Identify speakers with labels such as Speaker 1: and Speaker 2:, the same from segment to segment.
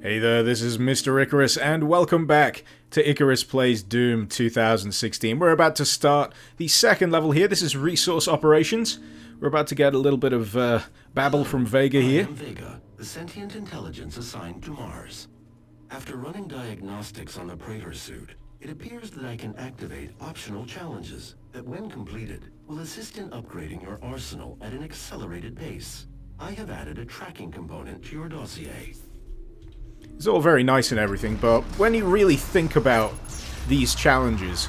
Speaker 1: Hey there, this is Mr. Icarus, and welcome back to Icarus Plays Doom 2016. We're about to start the second level here. This is Resource Operations. We're about to get a little bit of babble from Vega here.
Speaker 2: I am Vega, the sentient intelligence assigned to Mars. After running diagnostics on the Praetor suit, it appears that I can activate optional challenges that, when completed, will assist in upgrading your arsenal at an accelerated pace. I have added a tracking component to your dossier.
Speaker 1: It's all very nice and everything, but when you really think about these challenges,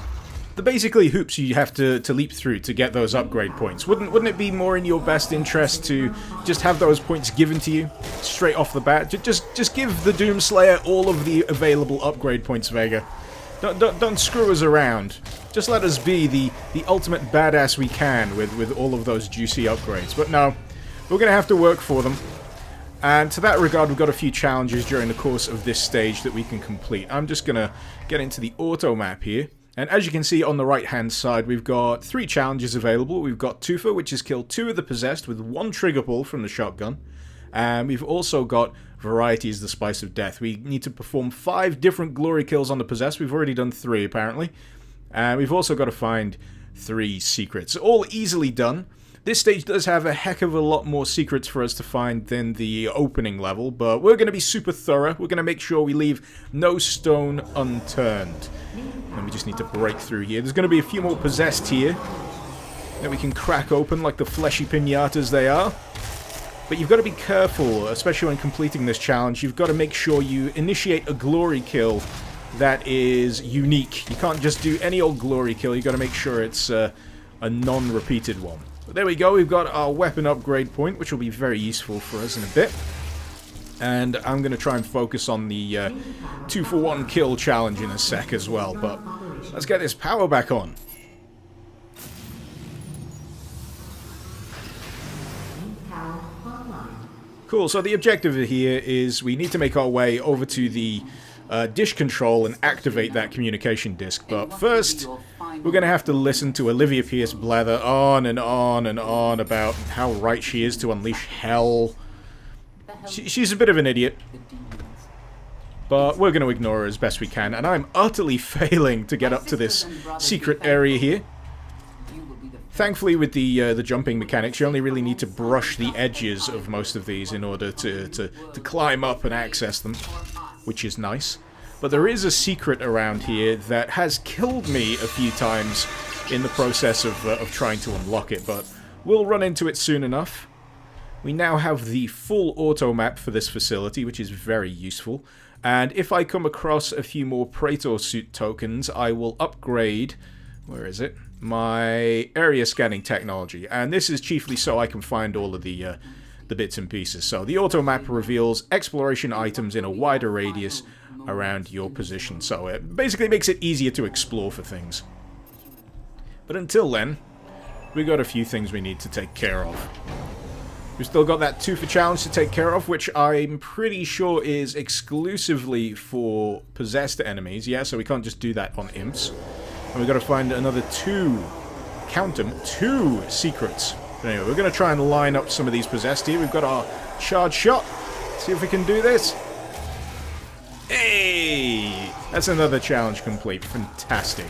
Speaker 1: the basically hoops you have to leap through to get those upgrade points. Wouldn't it be more in your best interest to just have those points given to you straight off the bat? Just give the Doomslayer all of the available upgrade points, Vega. Don't screw us around. Just let us be the ultimate badass we can with all of those juicy upgrades. But no, we're going to have to work for them. And to that regard, we've got a few challenges during the course of this stage that we can complete. I'm just going to get into the auto map here. And as you can see on the right-hand side, we've got 3 challenges available. We've got Tufa, which is kill 2 of the possessed with 1 trigger pull from the shotgun. And we've also got Variety is the Spice of Death. We need to perform 5 different glory kills on the possessed. We've already done 3, apparently. And we've also got to find 3 secrets. All easily done. This stage does have a heck of a lot more secrets for us to find than the opening level, but we're going to be super thorough. We're going to make sure we leave no stone unturned. And we just need to break through here. There's going to be a few more possessed here that we can crack open like the fleshy piñatas they are. But you've got to be careful, especially when completing this challenge. You've got to make sure you initiate a glory kill that is unique. You can't just do any old glory kill. You've got to make sure it's a non-repeated one. But there we go, we've got our weapon upgrade point, which will be very useful for us in a bit. And I'm going to try and focus on the 2-for-1 kill challenge in a sec as well. But let's get this power back on. Cool, so the objective here is we need to make our way over to the dish control and activate that communication disc. But first, we're going to have to listen to Olivia Pierce blather on and on and on about how right she is to unleash hell. She's a bit of an idiot. But we're going to ignore her as best we can. And I'm utterly failing to get up to this secret area here. Thankfully, with the jumping mechanics, you only really need to brush the edges of most of these in order to climb up and access them, which is nice. But there is a secret around here that has killed me a few times in the process of trying to unlock it, but we'll run into it soon enough. We now have the full auto map for this facility, which is very useful. And if I come across a few more Praetor suit tokens, I will upgrade, where is it? My area scanning technology. And this is chiefly so I can find all of the bits and pieces. So the auto map reveals exploration items in a wider radius around your position, so it basically makes it easier to explore for things. But until then, we got a few things we need to take care of. We've still got that 2 for challenge to take care of, which I'm pretty sure is exclusively for possessed enemies, yeah, so we can't just do that on imps. And we've got to find another 2, count them, 2 secrets. But anyway, we're going to try and line up some of these possessed here. We've got our charge shot. See if we can do this. Hey! That's another challenge complete. Fantastic.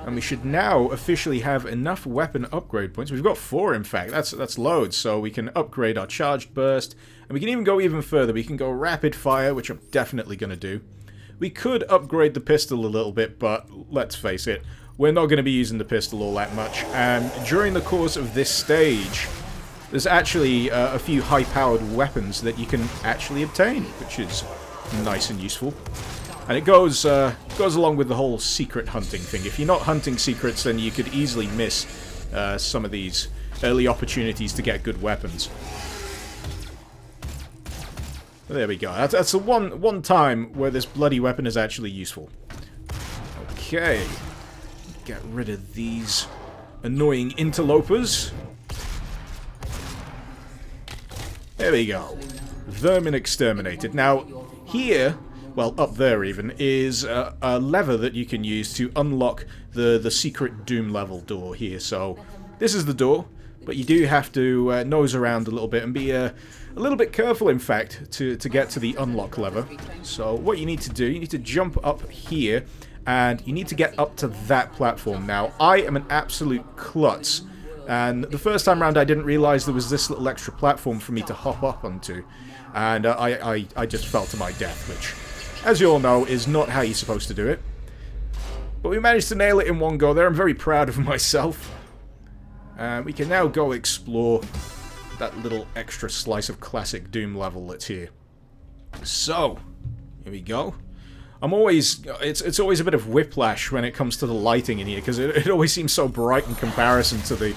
Speaker 1: And we should now officially have enough weapon upgrade points. We've got 4, in fact. That's loads. So we can upgrade our charged burst. And we can even go even further. We can go rapid fire, which I'm definitely going to do. We could upgrade the pistol a little bit, but let's face it, we're not going to be using the pistol all that much. And during the course of this stage, there's actually a few high-powered weapons that you can actually obtain, which is nice and useful. And it goes along with the whole secret hunting thing. If you're not hunting secrets, then you could easily miss some of these early opportunities to get good weapons. There we go. That's the one time where this bloody weapon is actually useful. Okay. Get rid of these annoying interlopers. There we go. Vermin exterminated. Now, here, well, up there even, is a lever that you can use to unlock the secret Doom level door here. So, this is the door. But you do have to nose around a little bit and be a little bit careful, in fact, to get to the unlock lever. So what you need to do, you need to jump up here, and you need to get up to that platform. Now, I am an absolute klutz, and the first time around I didn't realize there was this little extra platform for me to hop up onto, and I just fell to my death, which, as you all know, is not how you're supposed to do it. But we managed to nail it in one go there. I'm very proud of myself. And we can now go explore that little extra slice of classic Doom level that's here. So, here we go. It's always a bit of whiplash when it comes to the lighting in here, because it always seems so bright in comparison to the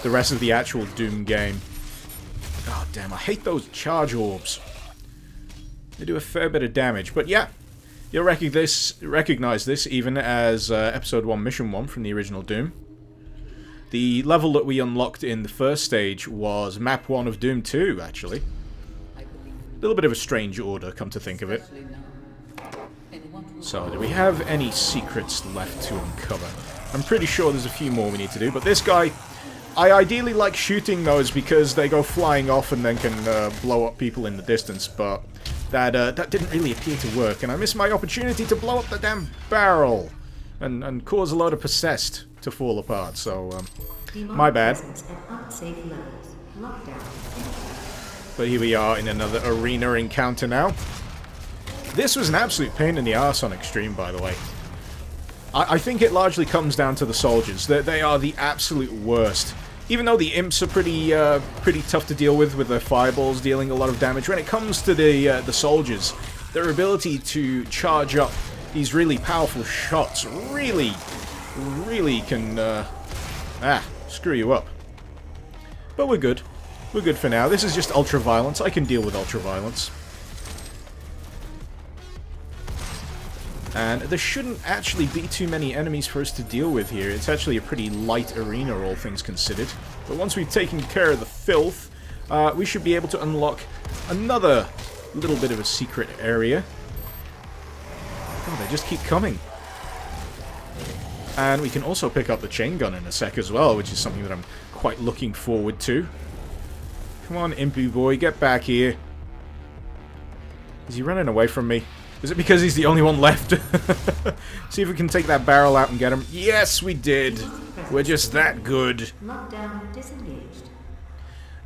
Speaker 1: rest of the actual Doom game. God damn, I hate those charge orbs. They do a fair bit of damage, but yeah, you'll recognize this even as Episode 1, Mission 1 from the original Doom. The level that we unlocked in the first stage was Map 1 of Doom 2, actually. A little bit of a strange order, come to think of it. So, do we have any secrets left to uncover? I'm pretty sure there's a few more we need to do, but this guy, I ideally like shooting those because they go flying off and then can blow up people in the distance, but that didn't really appear to work, and I missed my opportunity to blow up the damn barrel and cause a load of possessed to fall apart, so my bad. But here we are in another arena encounter now. This was an absolute pain in the arse on Extreme, by the way. I think it largely comes down to the soldiers. They are the absolute worst. Even though the imps are pretty tough to deal with their fireballs dealing a lot of damage, when it comes to the soldiers, their ability to charge up these really powerful shots really can screw you up. But we're good. We're good for now. This is just ultra-violence. I can deal with ultra-violence. And there shouldn't actually be too many enemies for us to deal with here. It's actually a pretty light arena, all things considered. But once we've taken care of the filth, we should be able to unlock another little bit of a secret area. Oh, they just keep coming. And we can also pick up the chain gun in a sec as well, which is something that I'm quite looking forward to. Come on, Impy boy, get back here. Is he running away from me? Is it because he's the only one left? See if we can take that barrel out and get him. Yes, we did. We're just that good.
Speaker 3: Lockdown disengaged.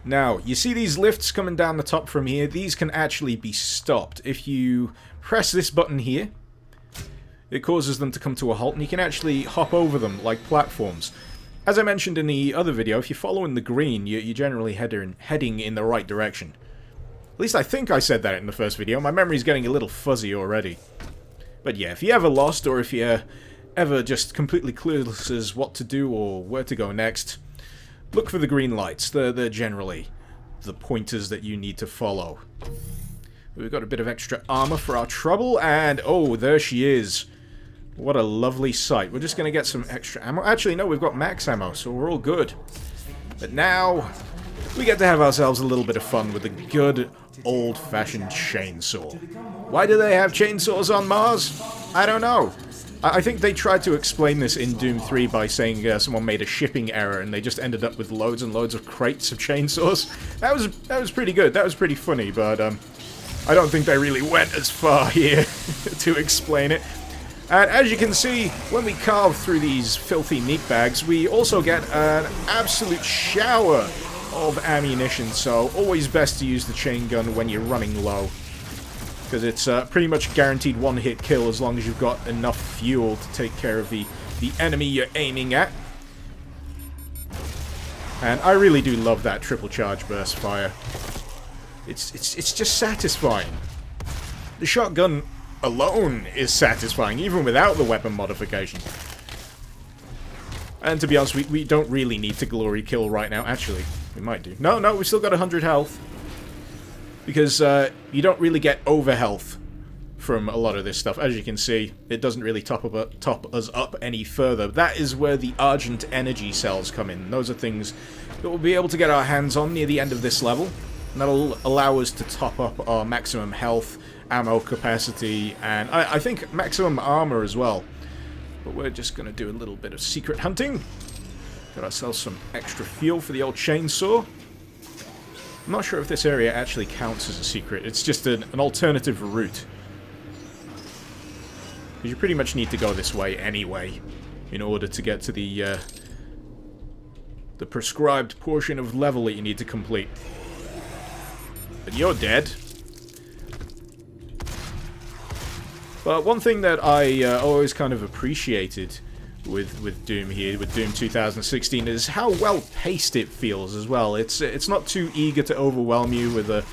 Speaker 1: Now, you see these lifts coming down the top from here? These can actually be stopped. If you press this button here, it causes them to come to a halt, and you can actually hop over them like platforms. As I mentioned in the other video, if you're following the green, you're generally heading in the right direction. At least I think I said that in the first video. My memory's getting a little fuzzy already. But yeah, if you ever lost, or if you're ever just completely clueless as what to do or where to go next, look for the green lights. They're generally the pointers that you need to follow. We've got a bit of extra armor for our trouble, and oh, there she is. What a lovely sight. We're just going to get some extra ammo. Actually, no, we've got max ammo, so we're all good. But now, we get to have ourselves a little bit of fun with the good old-fashioned chainsaw. Why do they have chainsaws on Mars? I don't know. I think they tried to explain this in Doom 3 by saying someone made a shipping error and they just ended up with loads and loads of crates of chainsaws. That was pretty good. That was pretty funny, but I don't think they really went as far here to explain it. And as you can see, when we carve through these filthy meat bags, we also get an absolute shower of ammunition, so always best to use the chain gun when you're running low. Because it's pretty much guaranteed one-hit kill as long as you've got enough fuel to take care of the enemy you're aiming at. And I really do love that triple charge burst fire. It's just satisfying. The shotgun alone is satisfying, even without the weapon modification. And to be honest, we don't really need to glory kill right now. Actually, we might do. No, we've still got 100 health. Because you don't really get over health from a lot of this stuff. As you can see, it doesn't really top us up any further. That is where the Argent energy cells come in. Those are things that we'll be able to get our hands on near the end of this level. And that'll allow us to top up our maximum health, ammo capacity, and I think maximum armor as well. But we're just going to do a little bit of secret hunting. Got ourselves some extra fuel for the old chainsaw. I'm not sure if this area actually counts as a secret. It's just an alternative route. Because you pretty much need to go this way anyway in order to get to the prescribed portion of level that you need to complete. But you're dead. But one thing that I always kind of appreciated with Doom here, with Doom 2016, is how well paced it feels as well. It's not too eager to overwhelm you with a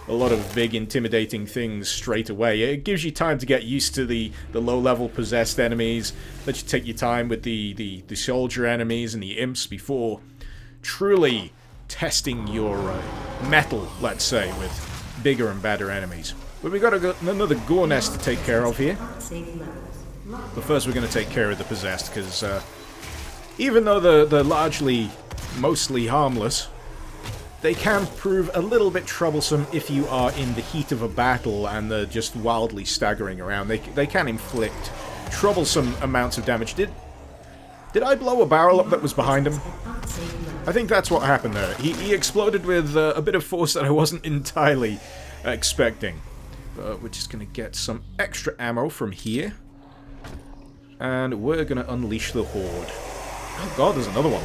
Speaker 1: lot of big intimidating things straight away. It gives you time to get used to the low-level possessed enemies, let you take your time with the soldier enemies and the imps before truly testing your metal, let's say, with bigger and better enemies. But we got another gore nest to take care of here. But first we're going to take care of the possessed, because even though they're mostly harmless, they can prove a little bit troublesome if you are in the heat of a battle and they're just wildly staggering around. They can inflict troublesome amounts of damage. Did I blow a barrel up that was behind him? I think that's what happened there. He exploded with a bit of force that I wasn't entirely expecting. But we're just going to get some extra ammo from here. And we're going to unleash the Horde. Oh god, there's another one.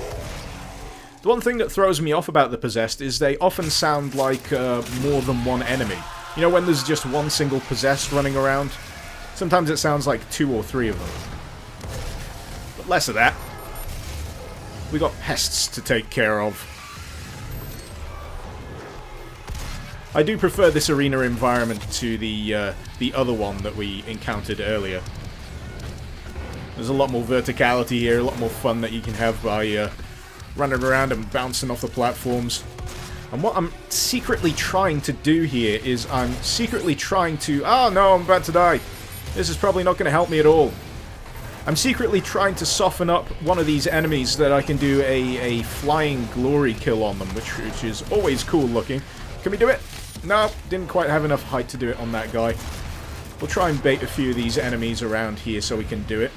Speaker 1: The one thing that throws me off about the Possessed is they often sound like more than one enemy. You know, when there's just one single Possessed running around? Sometimes it sounds like 2 or 3 of them. But less of that. We got pests to take care of. I do prefer this arena environment to the other one that we encountered earlier. There's a lot more verticality here, a lot more fun that you can have by running around and bouncing off the platforms. And what I'm secretly trying to do here is I'm secretly trying to... Oh no, I'm about to die. This is probably not going to help me at all. I'm secretly trying to soften up one of these enemies that I can do a flying glory kill on them, which is always cool looking. Can we do it? No, didn't quite have enough height to do it on that guy. We'll try and bait a few of these enemies around here so we can do it.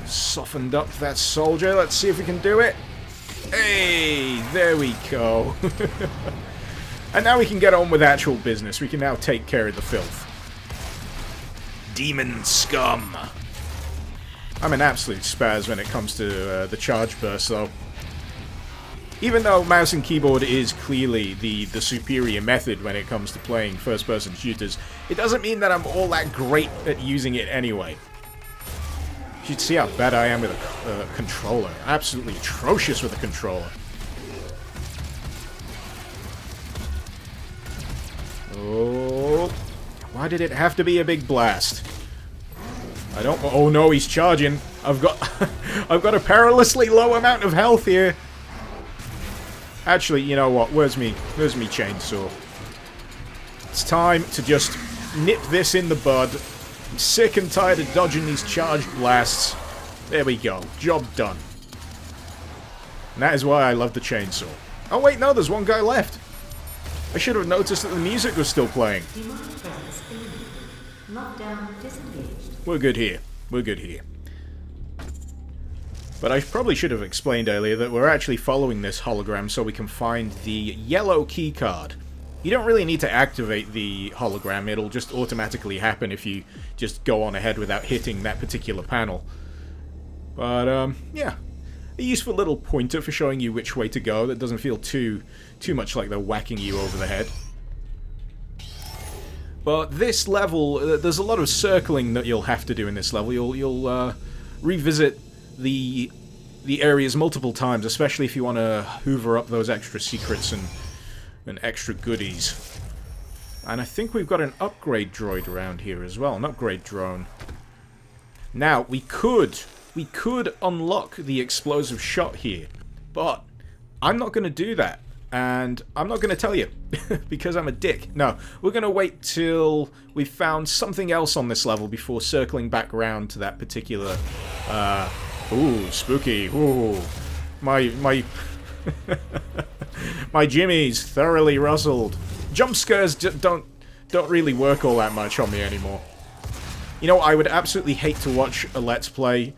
Speaker 1: Softened up that soldier. Let's see if we can do it. Hey, there we go. And now we can get on with actual business. We can now take care of the filth. Demon scum. I'm an absolute spaz when it comes to the charge burst, though. Even though mouse and keyboard is clearly the superior method when it comes to playing first-person shooters, it doesn't mean that I'm all that great at using it anyway. You should see how bad I am with a controller. Absolutely atrocious with a controller. Oh, why did it have to be a big blast? I don't... Oh no, he's charging. I've got a perilously low amount of health here. Actually, you know what? Where's me chainsaw? It's time to just nip this in the bud. I'm sick and tired of dodging these charged blasts. There we go. Job done. And that is why I love the chainsaw. Oh wait, no, there's one guy left. I should have noticed that the music was still playing. We're good here. We're good here. But I probably should have explained earlier that we're actually following this hologram so we can find the yellow keycard. You don't really need to activate the hologram, it'll just automatically happen if you just go on ahead without hitting that particular panel. But, yeah. A useful little pointer for showing you which way to go that doesn't feel too much like they're whacking you over the head. But this level, there's a lot of circling that you'll have to do in this level. You'll revisit the areas multiple times, especially if you want to hoover up those extra secrets and extra goodies. And I think we've got an upgrade droid around here as well, an upgrade drone. Now, we could unlock the explosive shot here, but I'm not going to do that. And I'm not going to tell you, because I'm a dick. No, we're going to wait till we've found something else on this level before circling back around to that particular... ooh, spooky. Ooh. My my Jimmy's thoroughly rustled. Jump scares don't really work all that much on me anymore. You know, I would absolutely hate to watch a Let's Play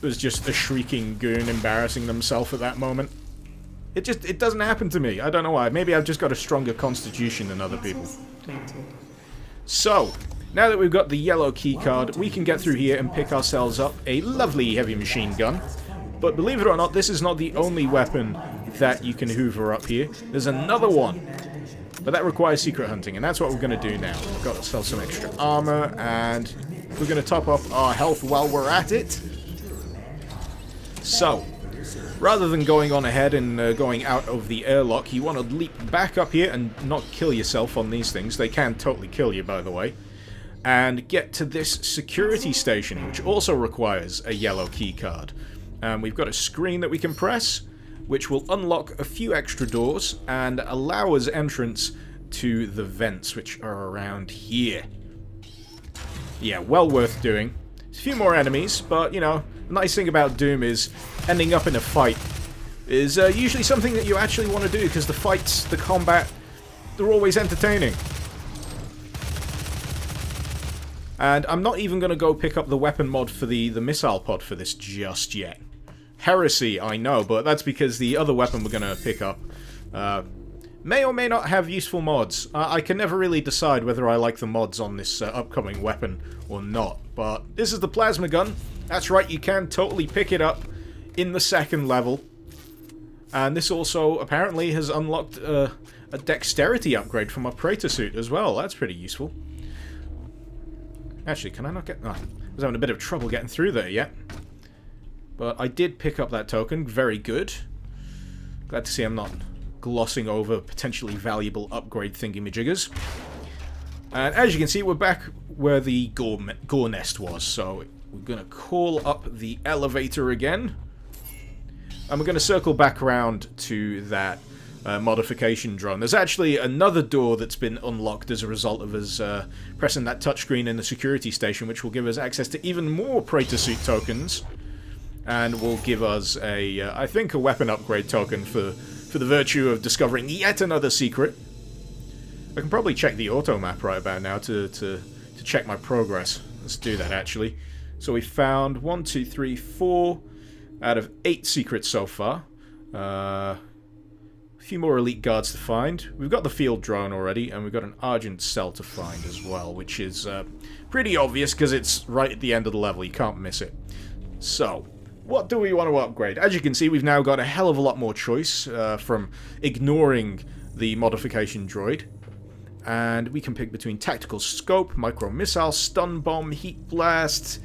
Speaker 1: was just a shrieking goon embarrassing themselves at that moment. It doesn't happen to me. I don't know why. Maybe I've just got a stronger constitution than other people. So, now that we've got the yellow keycard, we can get through here and pick ourselves up a lovely heavy machine gun. But believe it or not, this is not the only weapon that you can hoover up here. There's another one. But that requires secret hunting, and that's what we're going to do now. We've got ourselves some extra armor, and we're going to top up our health while we're at it. So, rather than going on ahead and going out of the airlock, you want to leap back up here and not kill yourself on these things. They can totally kill you, by the way. And get to this security station, which also requires a yellow keycard. We've got a screen that we can press, which will unlock a few extra doors and allow us entrance to the vents, which are around here. Yeah, well worth doing. There's a few more enemies, but, you know, the nice thing about Doom is ending up in a fight is usually something that you actually want to do, because the fights, the combat, they're always entertaining. And I'm not even going to go pick up the weapon mod for the missile pod for this just yet. Heresy, I know, but that's because the other weapon we're going to pick up may or may not have useful mods. I can never really decide whether I like the mods on this upcoming weapon or not. But this is the plasma gun. That's right, you can totally pick it up in the second level. And this also apparently has unlocked a dexterity upgrade from our Praetor suit as well. That's pretty useful. Actually, can I not get... Oh, I was having a bit of trouble getting through there yet. But I did pick up that token. Very good. Glad to see I'm not glossing over potentially valuable upgrade thingy-majiggers. And as you can see, we're back where the gore nest was. So we're going to call up the elevator again. And we're going to circle back around to that modification drone. There's actually another door that's been unlocked as a result of us pressing that touchscreen in the security station, which will give us access to even more Praetor suit tokens. And will give us a, I think, a weapon upgrade token for the virtue of discovering yet another secret. I can probably check the auto map right about now to check my progress. Let's do that, actually. So we found 1, 2, 3, 4 out of 8 secrets so far. A few more elite guards to find. We've got the field drone already, and we've got an Argent cell to find as well, which is pretty obvious because it's right at the end of the level. You can't miss it. So, what do we want to upgrade? As you can see, we've now got a hell of a lot more choice from ignoring the modification droid. And we can pick between tactical scope, micro missile, stun bomb, heat blast.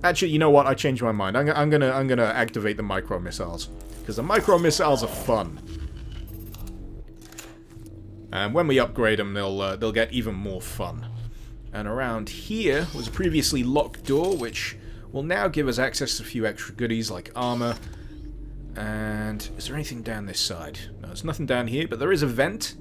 Speaker 1: Actually, you know what? I changed my mind. I'm gonna activate the micro missiles because the micro missiles are fun. And when we upgrade them, they'll get even more fun. And around here was a previously locked door, which will now give us access to a few extra goodies like armor. And is there anything down this side? No, there's nothing down here, but there is a vent.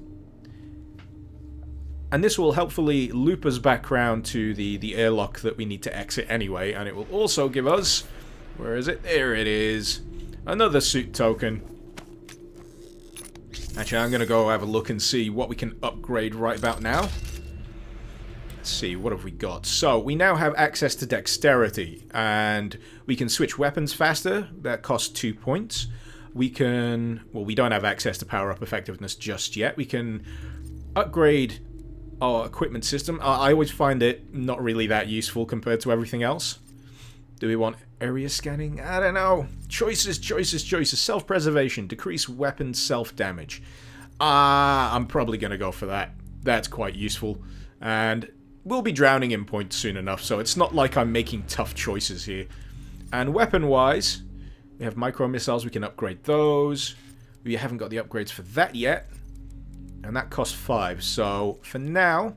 Speaker 1: And this will helpfully loop us back around to the airlock that we need to exit anyway. And it will also give us... Where is it? There it is. Another suit token. Actually, I'm going to go have a look and see what we can upgrade right about now. Let's see, what have we got? So, we now have access to dexterity. And we can switch weapons faster. That costs 2 points. We can... Well, we don't have access to power-up effectiveness just yet. We can upgrade our equipment system. I always find it not really that useful compared to everything else. Do we want area scanning? I don't know. Choices, choices, choices. Self-preservation. Decrease weapon self-damage. I'm probably going to go for that. That's quite useful. And we'll be drowning in points soon enough, so it's not like I'm making tough choices here. And weapon-wise, we have micro-missiles. We can upgrade those. We haven't got the upgrades for that yet. And that costs 5. So, for now,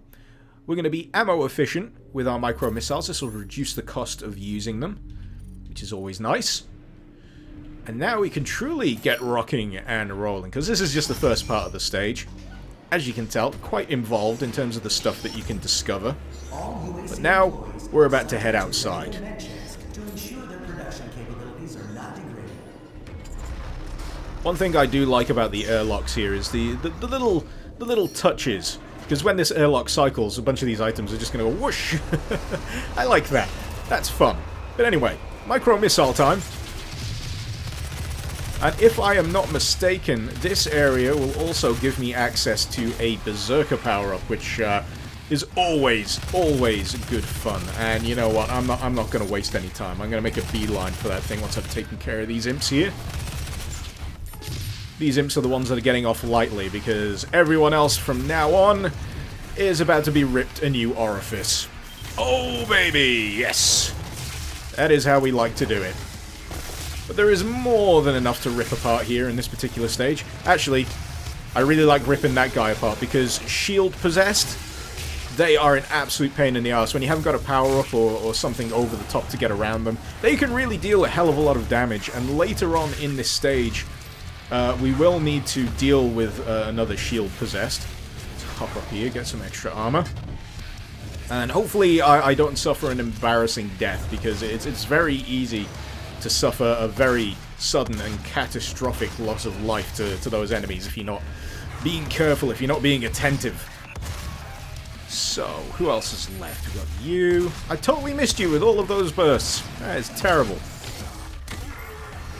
Speaker 1: we're going to be ammo efficient with our micro-missiles. This will reduce the cost of using them, which is always nice. And now we can truly get rocking and rolling, because this is just the first part of the stage. As you can tell, quite involved in terms of the stuff that you can discover. But now, we're about to head outside. One thing I do like about the airlocks here is the little touches. Because when this airlock cycles, a bunch of these items are just going to go whoosh. I like that. That's fun. But anyway, micro-missile time. And if I am not mistaken, this area will also give me access to a Berserker power-up, which is always good fun. And you know what? I'm not going to waste any time. I'm going to make a beeline for that thing once I've taken care of these imps here. These imps are the ones that are getting off lightly, because everyone else from now on is about to be ripped a new orifice. Oh, baby! Yes! That is how we like to do it. But there is more than enough to rip apart here in this particular stage. Actually, I really like ripping that guy apart, because shield-possessed, they are an absolute pain in the ass. When you haven't got a power-up or something over the top to get around them, they can really deal a hell of a lot of damage. And later on in this stage, we will need to deal with another shield-possessed. Let's hop up here, get some extra armor. And hopefully I don't suffer an embarrassing death, because it's very easy to suffer a very sudden and catastrophic loss of life to those enemies if you're not being careful, if you're not being attentive. So, who else is left? We've got you. I totally missed you with all of those bursts. That is terrible.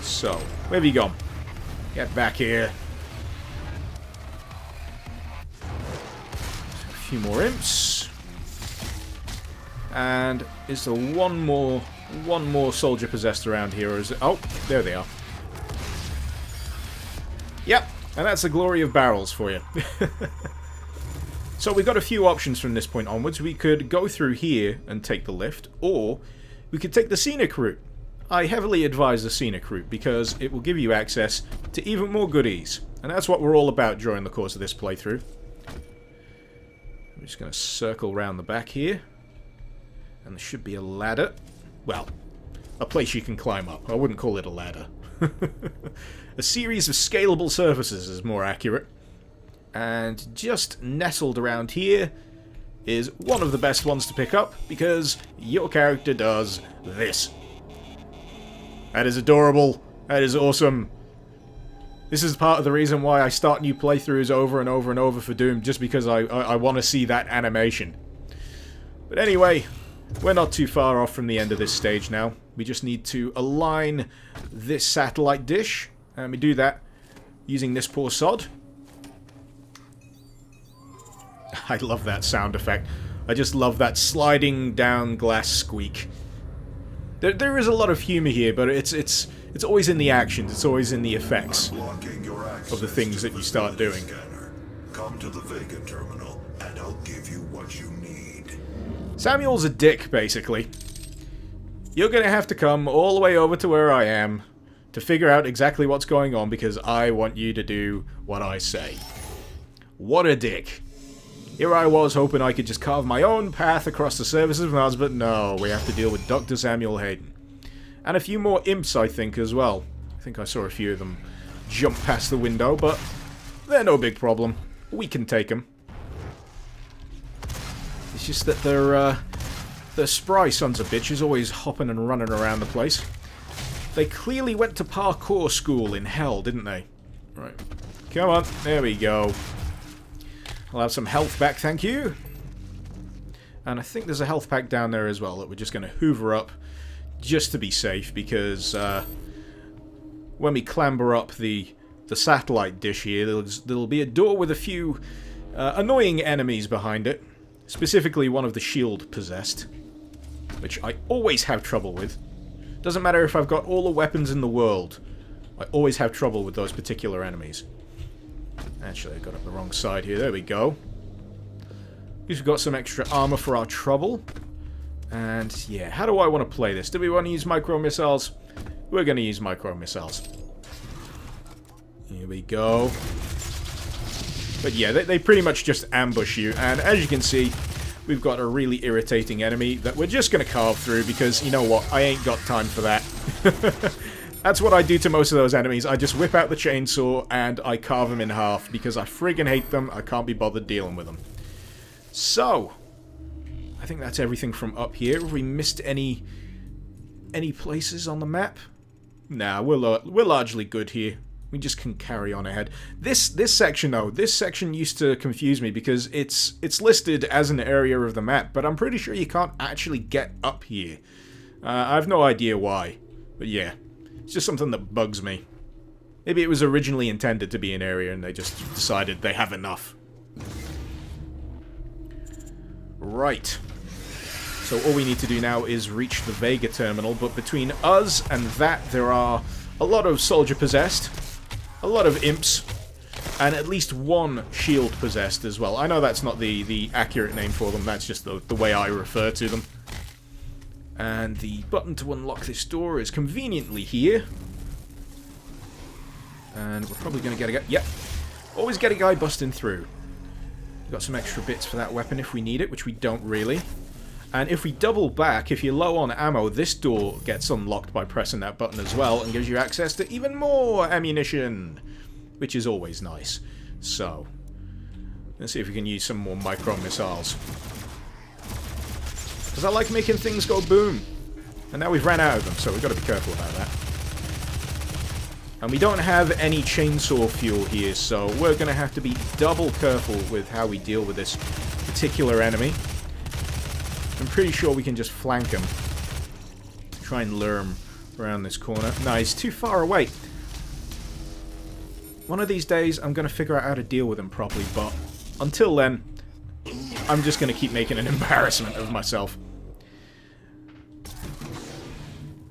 Speaker 1: So, where have you gone? Get back here. A few more imps. And is there one more soldier possessed around here, or is it... Oh, there they are. Yep, and that's the glory of barrels for you. So we've got a few options from this point onwards. We could go through here and take the lift, or we could take the scenic route. I heavily advise the scenic route, because it will give you access to even more goodies. And that's what we're all about during the course of this playthrough. I'm just going to circle around the back here. And there should be a ladder. Well, a place you can climb up. I wouldn't call it a ladder. A series of scalable surfaces is more accurate. And just nestled around here is one of the best ones to pick up, because your character does this. That is adorable. That is awesome. This is part of the reason why I start new playthroughs over and over and over for Doom, just because I want to see that animation. But anyway, we're not too far off from the end of this stage now. We just need to align this satellite dish, and we do that using this poor sod. I love that sound effect. I just love that sliding down glass squeak. There is a lot of humor here, but it's always in the actions. It's always in the effects of the things that you start doing.
Speaker 4: Come to the Vega terminal, and I'll give you what you need.
Speaker 1: Samuel's a dick, basically. You're gonna have to come all the way over to where I am to figure out exactly what's going on, because I want you to do what I say. What a dick. Here I was hoping I could just carve my own path across the surface of Mars, but no, we have to deal with Dr. Samuel Hayden. And a few more imps, I think, as well. I think I saw a few of them jump past the window, but they're no big problem. We can take them. It's just that they're spry sons of bitches, always hopping and running around the place. They clearly went to parkour school in hell, didn't they? Right. Come on, there we go. I'll have some health back, thank you. And I think there's a health pack down there as well that we're just going to hoover up just to be safe, because when we clamber up the satellite dish here, there'll be a door with a few annoying enemies behind it. Specifically one of the shield-possessed, which I always have trouble with. Doesn't matter if I've got all the weapons in the world, I always have trouble with those particular enemies. Actually, I got up the wrong side here. There we go. We've got some extra armor for our trouble. And, yeah, how do I want to play this? Do we want to use micro-missiles? We're going to use micro-missiles. Here we go. But, yeah, they pretty much just ambush you. And, as you can see, we've got a really irritating enemy that we're just going to carve through, because, you know what, I ain't got time for that. That's what I do to most of those enemies. I just whip out the chainsaw and I carve them in half, because I friggin' hate them. I can't be bothered dealing with them. So, I think that's everything from up here. Have we missed any places on the map? Nah, we're largely good here. We just can carry on ahead. This section, though, this section used to confuse me, because it's listed as an area of the map, but I'm pretty sure you can't actually get up here. I have no idea why, but yeah. It's just something that bugs me. Maybe it was originally intended to be an area and they just decided they have enough. Right. So all we need to do now is reach the Vega terminal, but between us and that there are a lot of soldier possessed, a lot of imps, and at least one shield possessed as well. I know that's not the accurate name for them, that's just the way I refer to them. And the button to unlock this door is conveniently here. And we're probably going to get a guy... Yep. Always get a guy busting through. We've got some extra bits for that weapon if we need it, which we don't really. And if we double back, if you're low on ammo, this door gets unlocked by pressing that button as well and gives you access to even more ammunition, which is always nice. So, let's see if we can use some more micro missiles. Because I like making things go boom. And now we've ran out of them, so we've got to be careful about that. And we don't have any chainsaw fuel here, so we're going to have to be double careful with how we deal with this particular enemy. I'm pretty sure we can just flank him. Try and lure him around this corner. No, he's too far away. One of these days, I'm going to figure out how to deal with him properly, but until then, I'm just going to keep making an embarrassment of myself.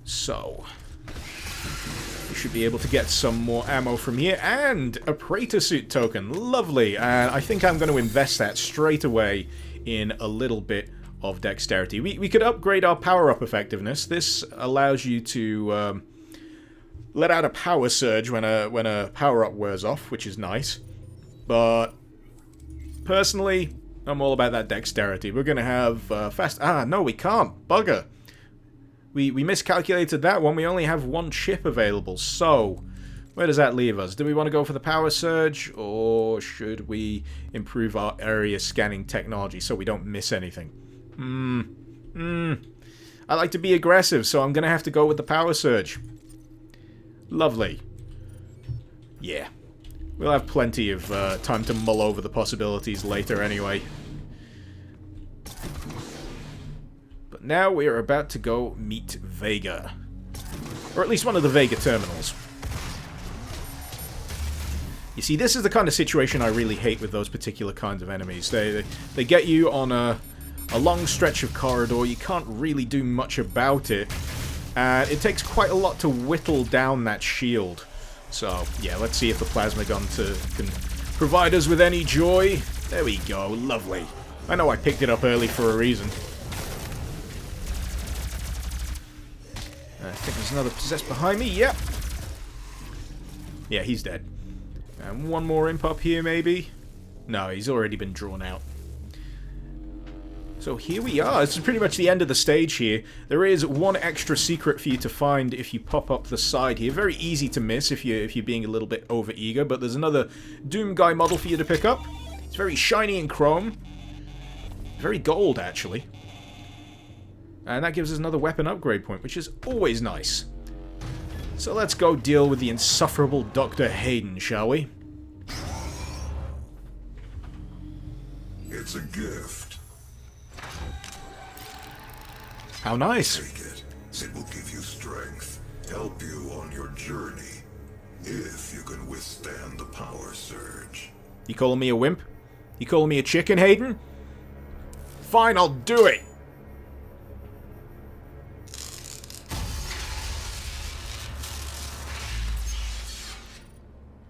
Speaker 1: So, we should be able to get some more ammo from here, and a Praetor suit token. Lovely, and I think I'm going to invest that straight away in a little bit of dexterity. We could upgrade our power-up effectiveness. This allows you to let out a power surge when a power-up wears off, which is nice. But personally, I'm all about that dexterity. We're going to have fast... Ah, no, we can't. Bugger. We miscalculated that one. We only have one chip available. So, where does that leave us? Do we want to go for the power surge? Or should we improve our area scanning technology so we don't miss anything? I like to be aggressive, so I'm going to have to go with the power surge. Lovely. Yeah. We'll have plenty of time to mull over the possibilities later anyway. But now we are about to go meet Vega. Or at least one of the Vega terminals. You see, this is the kind of situation I really hate with those particular kinds of enemies. They get you on a long stretch of corridor, you can't really do much about it, and it takes quite a lot to whittle down that shield. So, yeah, let's see if the plasma gun can provide us with any joy. There we go, lovely. I know I picked it up early for a reason. I think there's another possessed behind me, yep. Yeah, he's dead. And one more imp up here, maybe? No, he's already been drawn out. So here we are. This is pretty much the end of the stage here. There is one extra secret for you to find if you pop up the side here. Very easy to miss if you're being a little bit over-eager, but there's another Doom Guy model for you to pick up. It's very shiny and chrome. Very gold, actually. And that gives us another weapon upgrade point, which is always nice. So let's go deal with the insufferable Dr. Hayden, shall we?
Speaker 4: It's a gift.
Speaker 1: How nice.
Speaker 4: Take it. It will give you strength, help you on your journey, if you can withstand the power surge.
Speaker 1: You calling me a wimp? You calling me a chicken, Hayden? Fine, I'll do it.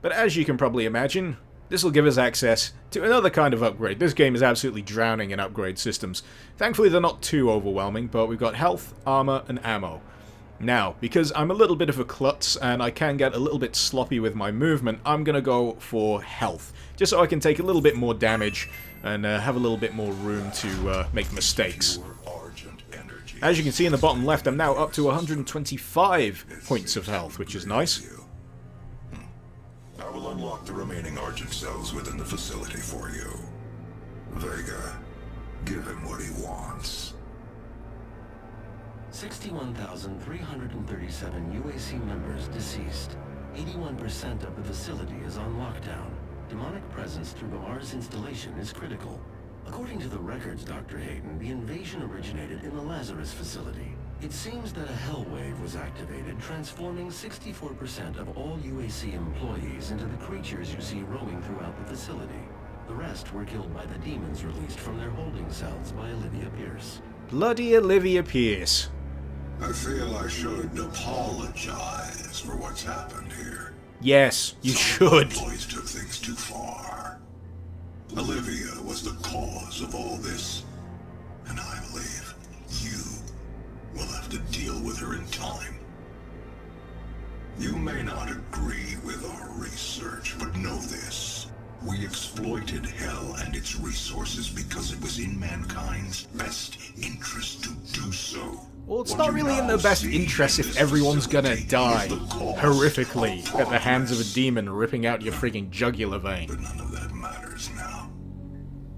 Speaker 1: But as you can probably imagine, this will give us access to another kind of upgrade. This game is absolutely drowning in upgrade systems. Thankfully, they're not too overwhelming, but we've got health, armor, and ammo. Now, because I'm a little bit of a klutz and I can get a little bit sloppy with my movement, I'm going to go for health, just so I can take a little bit more damage and have a little bit more room to make mistakes. As you can see in the bottom left, I'm now up to 125 points of health, which is nice.
Speaker 4: I will unlock the remaining Argent cells within the facility for you. Vega, give him what he wants.
Speaker 2: 61,337 UAC members deceased. 81% of the facility is on lockdown. Demonic presence through the Mars installation is critical. According to the records, Dr. Hayden, the invasion originated in the Lazarus facility. It seems that a hell wave was activated, transforming 64% of all UAC employees into the creatures you see roaming throughout the facility. The rest were killed by the demons released from their holding cells by Olivia Pierce.
Speaker 1: Bloody Olivia Pierce.
Speaker 4: I feel I should apologize for what's happened here.
Speaker 1: Yes, you
Speaker 4: Some
Speaker 1: should.
Speaker 4: employees took things too far. Olivia was the cause of all this, and I believe you will have to deal with her in time. You may not agree with our research, but know this. We exploited Hell and its resources because it was in mankind's best interest to do so.
Speaker 1: Well, it's
Speaker 4: What
Speaker 1: not
Speaker 4: you
Speaker 1: really in
Speaker 4: now
Speaker 1: the best
Speaker 4: see
Speaker 1: interest
Speaker 4: in
Speaker 1: if
Speaker 4: this
Speaker 1: everyone's gonna
Speaker 4: facility
Speaker 1: die
Speaker 4: is the cause
Speaker 1: horrifically
Speaker 4: of
Speaker 1: at the hands of a
Speaker 4: Harmless.
Speaker 1: demon ripping out your freaking jugular vein.
Speaker 4: But none of that matters now.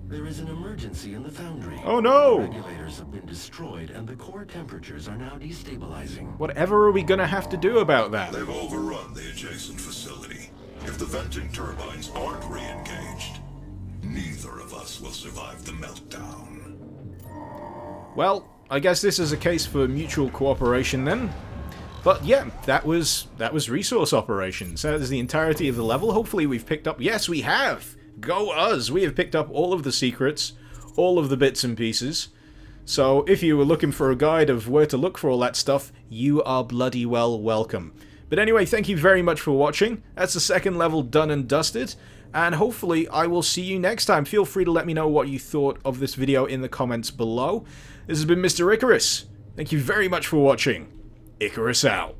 Speaker 2: There is an emergency in the foundry.
Speaker 1: Oh no!
Speaker 2: The regulators have been destroyed and the core temperatures are now destabilizing.
Speaker 1: Whatever are we gonna have to do about that?
Speaker 4: They've overrun the adjacent facility. If the venting turbines aren't re-engaged, neither of us will survive the meltdown.
Speaker 1: Well, I guess this is a case for mutual cooperation then. But yeah, that was resource operations. That is the entirety of the level. Hopefully we've picked up... Yes, we have! Go us! We have picked up all of the secrets, all of the bits and pieces. So if you were looking for a guide of where to look for all that stuff, you are bloody well welcome. But anyway, thank you very much for watching. That's the second level done and dusted. And hopefully I will see you next time. Feel free to let me know what you thought of this video in the comments below. This has been Mr. Icarus. Thank you very much for watching. Icarus out.